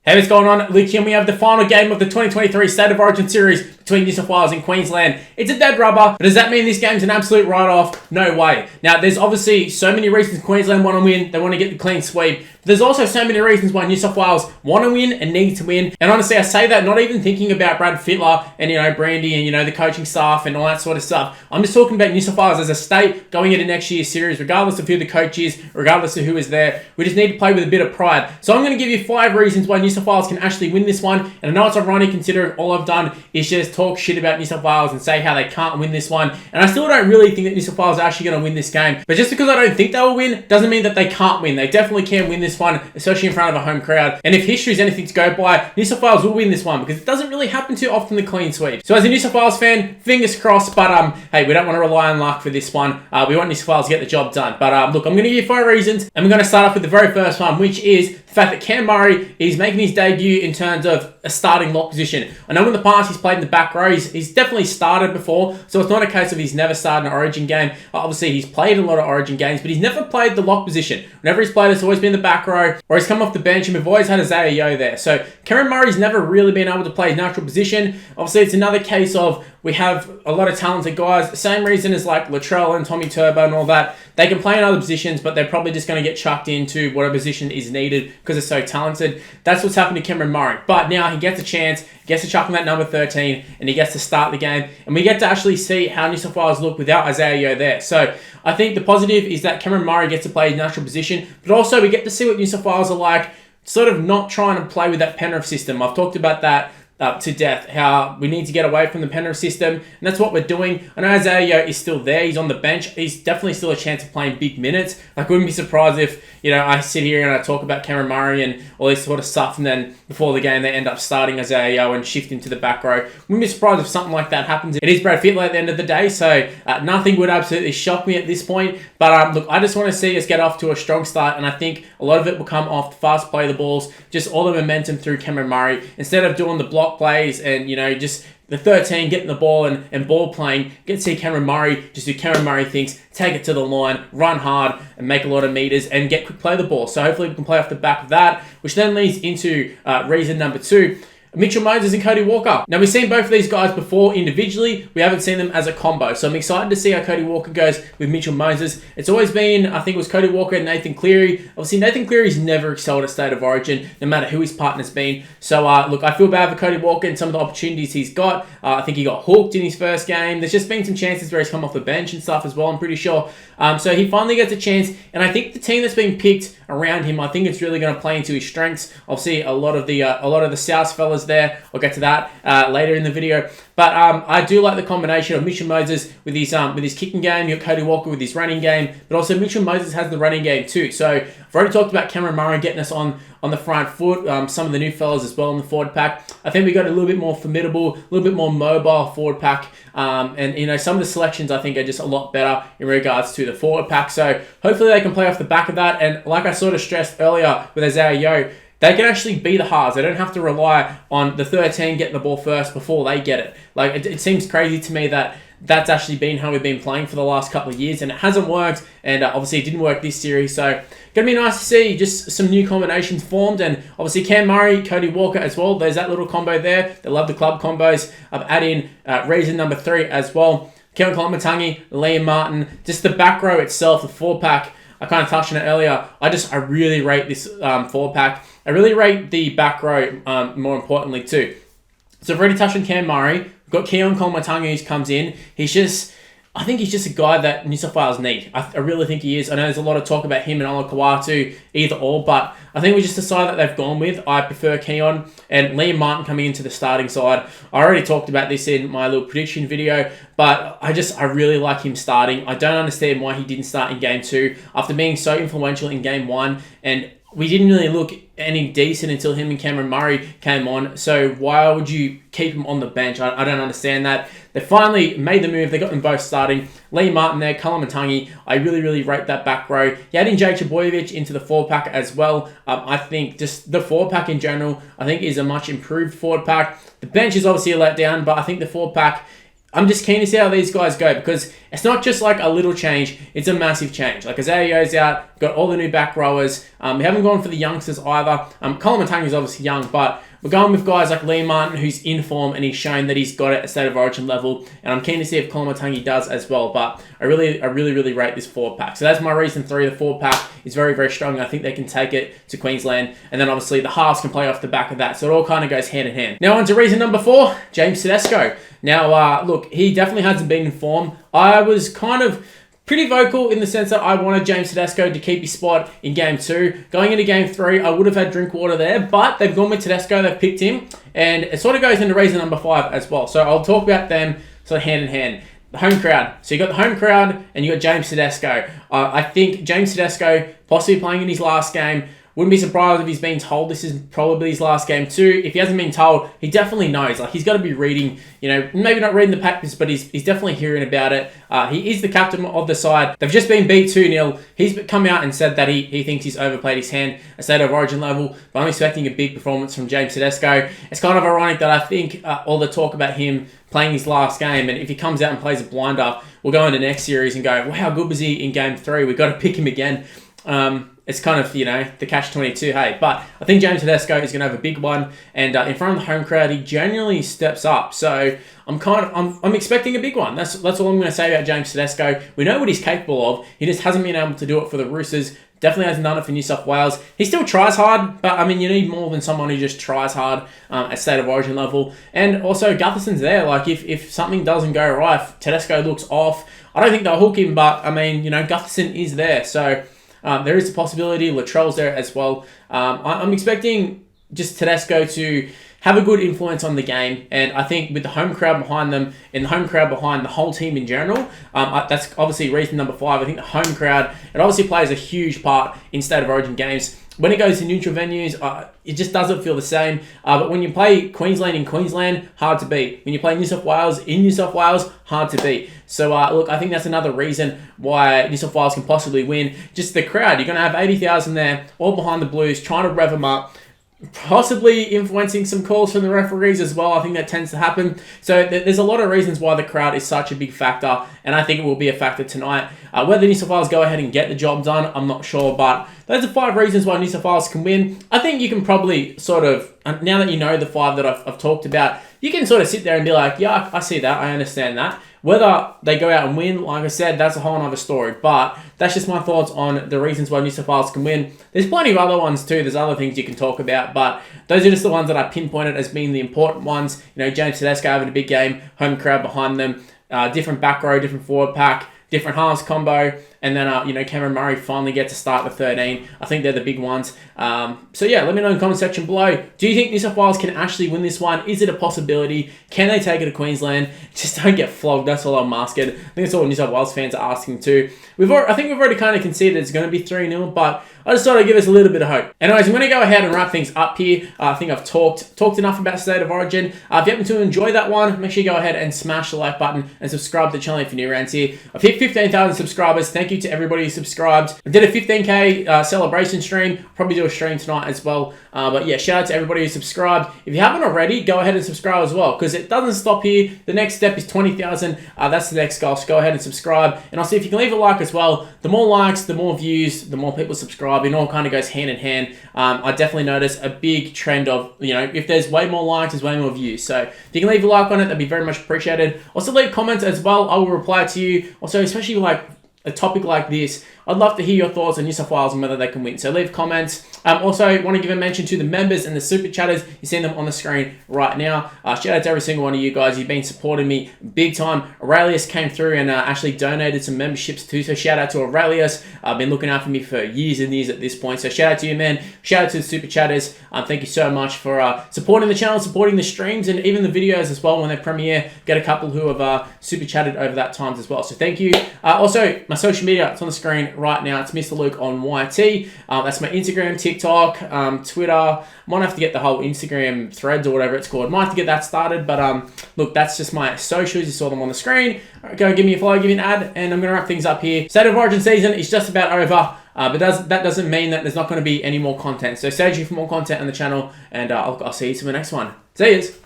Hey, what's going on? Luke here, and we have the final game of the 2023 State of Origin Series between New South Wales and Queensland. It's a dead rubber, but does that mean this game's an absolute write-off? No way. Now, there's obviously so many reasons Queensland want to win. They want to get the clean sweep. But there's also so many reasons why New South Wales want to win and need to win. And honestly, I say that not even thinking about Brad Fittler and, Brandy and, the coaching staff and all that sort of stuff. I'm just talking about New South Wales as a state going into next year's series, regardless of who the coach is, regardless of who is there. We just need to play with a bit of pride. So I'm going to give you 5 reasons why New South Wales can actually win this one. And I know it's ironic considering all I've done is just talk shit about New South Wales and say how they can't win this one. And I still don't really think that New South Wales are actually going to win this game. But just because I don't think they will win doesn't mean that they can't win. They definitely can win this one, especially in front of a home crowd. And if history is anything to go by, New South Wales will win this one because it doesn't really happen too often, the clean sweep. So as a New South Wales fan, fingers crossed. But hey, we don't want to rely on luck for this one. We want New South Wales to get the job done. But look, I'm going to give you 5 reasons. And we're going to start off with the very first one, which is the fact that Cam Murray is making his debut in terms of a starting lock position. I know in the past he's played in the back row. He's definitely started before, so it's not a case of he's never started an Origin game. Obviously, he's played a lot of Origin games, but he's never played the lock position. Whenever he's played, it's always been the back row, or he's come off the bench, and we've always had Isaiah Yeo there. So Cameron Murray's never really been able to play his natural position. Obviously, it's another case of we have a lot of talented guys. Same reason as like Latrell and Tommy Turbo and all that. They can play in other positions, but they're probably just going to get chucked into whatever position is needed because they're so talented. That's what's happened to Cameron Murray. But now he gets a chance, gets to chuck on that number 13, and he gets to start the game. And we get to actually see how New South Wales look without Isaiah Yeo there. So I think the positive is that Cameron Murray gets to play his natural position, but also we get to see what New South Wales are like, sort of not trying to play with that Penrith system. I've talked about that to death, how we need to get away from the Penrith system, and that's what we're doing. I know Isaiah Yeo is still there, he's on the bench, he's definitely still a chance of playing big minutes. I wouldn't be surprised if, I sit here and I talk about Cameron Murray and all this sort of stuff, and then before the game they end up starting Isaiah Yeo and shift into the back row. Wouldn't be surprised if something like that happens. It is Brad Fittler at the end of the day, so nothing would absolutely shock me at this point. But look, I just want to see us get off to a strong start, and I think a lot of it will come off the fast play of the balls, just all the momentum through Cameron Murray, instead of doing the block plays and, just the 13 getting the ball and ball playing. Get to see Cameron Murray just do Cameron Murray things, take it to the line, run hard, and make a lot of meters, and get quick play the ball. So hopefully we can play off the back of that, which then leads into reason number 2. Mitchell Moses and Cody Walker. Now, we've seen both of these guys before individually. We haven't seen them as a combo. So I'm excited to see how Cody Walker goes with Mitchell Moses. It's always been, I think it was Cody Walker and Nathan Cleary. Obviously, Nathan Cleary's never excelled at State of Origin, no matter who his partner's been. So, look, I feel bad for Cody Walker and some of the opportunities he's got. I think he got hooked in his first game. There's just been some chances where he's come off the bench and stuff as well, I'm pretty sure. So he finally gets a chance. And I think the team that's been picked around him, I think it's really going to play into his strengths. Obviously, a lot of the South fellas there. I'll get to that later in the video. But I do like the combination of Mitchell Moses with his kicking game. You got Cody Walker with his running game, but also Mitchell Moses has the running game too. So I've already talked about Cameron Murray getting us on the front foot. Some of the new fellas as well in the forward pack. I think we got a little bit more formidable, a little bit more mobile forward pack. And some of the selections I think are just a lot better in regards to the forward pack. So hopefully they can play off the back of that. And like I sort of stressed earlier with Isaiah Yeo, they can actually be the halves. They don't have to rely on the 13 getting the ball first before they get it. Like, it seems crazy to me that that's actually been how we've been playing for the last couple of years, and it hasn't worked, and obviously it didn't work this series. So going to be nice to see just some new combinations formed, and obviously Cam Murray, Cody Walker as well. There's that little combo there. They love the club combos. I've added in reason number 3 as well. Kevin Colomatangi, Liam Martin, just the back row itself, the 4-pack. I kind of touched on it earlier. I really rate this 4-pack. I really rate the back row more importantly too. So I've already touched on Cam Murray. We've got Keon Colomatangi who comes in. I think he's just a guy that New South Wales need. I really think he is. I know there's a lot of talk about him and Ola Kawatu, either or, but I think we just decided that they've gone with. I prefer Keon and Liam Martin coming into the starting side. I already talked about this in my little prediction video, but I really like him starting. I don't understand why he didn't start in Game 2 after being so influential in Game 1, and we didn't really look any decent until him and Cameron Murray came on. So why would you keep him on the bench? I don't understand that. They finally made the move. They got them both starting. Lee Martin there, Colomatangi. I really rate that back row. You add in Jake Trbojevic into the 4-pack as well. I think just the 4-pack in general, I think is a much improved forward pack. The bench is obviously a letdown, but I think the 4-pack, I'm just keen to see how these guys go because it's not just like a little change, it's a massive change. Like Azaleo's out, got all the new back rowers. We haven't gone for the youngsters either. Colin Matangi is obviously young, but we're going with guys like Liam Martin, who's in form and he's shown that he's got it at State of Origin level. And I'm keen to see if Colin Matangi does as well. But I really rate this forward pack. So that's my reason 3. The forward pack is very, very strong. I think they can take it to Queensland. And then obviously the halves can play off the back of that. So it all kind of goes hand in hand. Now on to reason number 4, James Tedesco. Now, look, he definitely hasn't been in form. I was kind of pretty vocal in the sense that I wanted James Tedesco to keep his spot in Game 2. Going into Game 3, I would have had Drinkwater there, but they've gone with Tedesco, they've picked him, and it sort of goes into reason number 5 as well. So I'll talk about them sort of hand in hand. The home crowd. So you got the home crowd and you got James Tedesco. I think James Tedesco, possibly playing in his last game, wouldn't be surprised if he's been told this is probably his last game too. If he hasn't been told, he definitely knows. Like, he's got to be reading, maybe not reading the papers, but he's definitely hearing about it. He is the captain of the side. They've just been beat 2-0. He's come out and said that he thinks he's overplayed his hand at State of Origin level, but I'm expecting a big performance from James Tedesco. It's kind of ironic that I think all the talk about him playing his last game, and if he comes out and plays a blinder, we'll go into next series and go, well, how good was he in Game 3? We've got to pick him again. It's kind of, the catch-22, hey. But I think James Tedesco is going to have a big one. And in front of the home crowd, he genuinely steps up. So I'm expecting a big one. That's all I'm going to say about James Tedesco. We know what he's capable of. He just hasn't been able to do it for the Roosters. Definitely hasn't done it for New South Wales. He still tries hard, but you need more than someone who just tries hard at State of Origin level. And also, Gutherson's there. Like, if something doesn't go right, if Tedesco looks off, I don't think they'll hook him, but Gutherson is there. So there is a possibility. Latrell's there as well. I'm expecting just Tedesco to have a good influence on the game, and I think with the home crowd behind them and the home crowd behind the whole team in general, that's obviously reason number 5. I think the home crowd, it obviously plays a huge part in State of Origin games. When it goes to neutral venues, it just doesn't feel the same. But when you play Queensland in Queensland, hard to beat. When you play New South Wales in New South Wales, hard to beat. So, look, I think that's another reason why New South Wales can possibly win. Just the crowd. You're going to have 80,000 there, all behind the Blues, trying to rev them up. Possibly influencing some calls from the referees as well. I think that tends to happen. So there's a lot of reasons why the crowd is such a big factor, and I think it will be a factor tonight. Whether New South Wales go ahead and get the job done, I'm not sure, but those are 5 reasons why New South Wales can win. I think you can probably sort of, now that you know the 5 that I've talked about, you can sort of sit there and be like, yeah, I see that, I understand that. Whether they go out and win, like I said, that's a whole other story. But that's just my thoughts on the reasons why New South Wales can win. There's plenty of other ones too. There's other things you can talk about, but those are just the ones that I pinpointed as being the important ones. James Tedesco having a big game, home crowd behind them, different back row, different forward pack, different halves combo, and then, Cameron Murray finally gets to start with 13. I think they're the big ones. So, yeah, let me know in the comment section below. Do you think New South Wales can actually win this one? Is it a possibility? Can they take it to Queensland? Just don't get flogged. That's all I'm asking. I think that's all New South Wales fans are asking too. I think we've already kind of conceded it's going to be 3-0, but I just thought I'd give us a little bit of hope. Anyways, I'm going to go ahead and wrap things up here. I think I've talked enough about State of Origin. If you happen to enjoy that one, make sure you go ahead and smash the like button and subscribe to the channel if you're new around here. I've hit 15,000 subscribers. Thank you to everybody who subscribed. I did a 15k celebration stream. Probably do a stream tonight as well. But yeah, shout out to everybody who subscribed. If you haven't already, go ahead and subscribe as well, because it doesn't stop here. The next step is 20,000. That's the next goal. So go ahead and subscribe. And I'll see if you can leave a like as well. The more likes, the more views, the more people subscribe. It all kind of goes hand in hand. I definitely notice a big trend of, if there's way more likes, there's way more views. So if you can leave a like on it, that'd be very much appreciated. Also leave comments as well. I will reply to you. Also, especially like a topic like this, I'd love to hear your thoughts on New South Wales and whether they can win. So leave comments. Also, want to give a mention to the members and the super chatters. You're seeing them on the screen right now. Shout out to every single one of you guys. You've been supporting me big time. Aurelius came through and actually donated some memberships too. So shout out to Aurelius. Been looking after me for years and years at this point. So shout out to you, man. Shout out to the super chatters. Thank you so much for supporting the channel, supporting the streams, and even the videos as well when they premiere. Get a couple who have super chatted over that times as well. So thank you. Also, my social media, it's on the screen right now. It's Mr. Luke on YT. That's my Instagram, TikTok, Twitter. Might have to get the whole Instagram threads or whatever it's called. Might have to get that started, but look, that's just my socials. You saw them on the screen. Go give me a follow, give me an ad, and I'm going to wrap things up here. State of Origin season is just about over, but that doesn't mean that there's not going to be any more content. So stay tuned for more content on the channel, and I'll see you to the next one. See yous.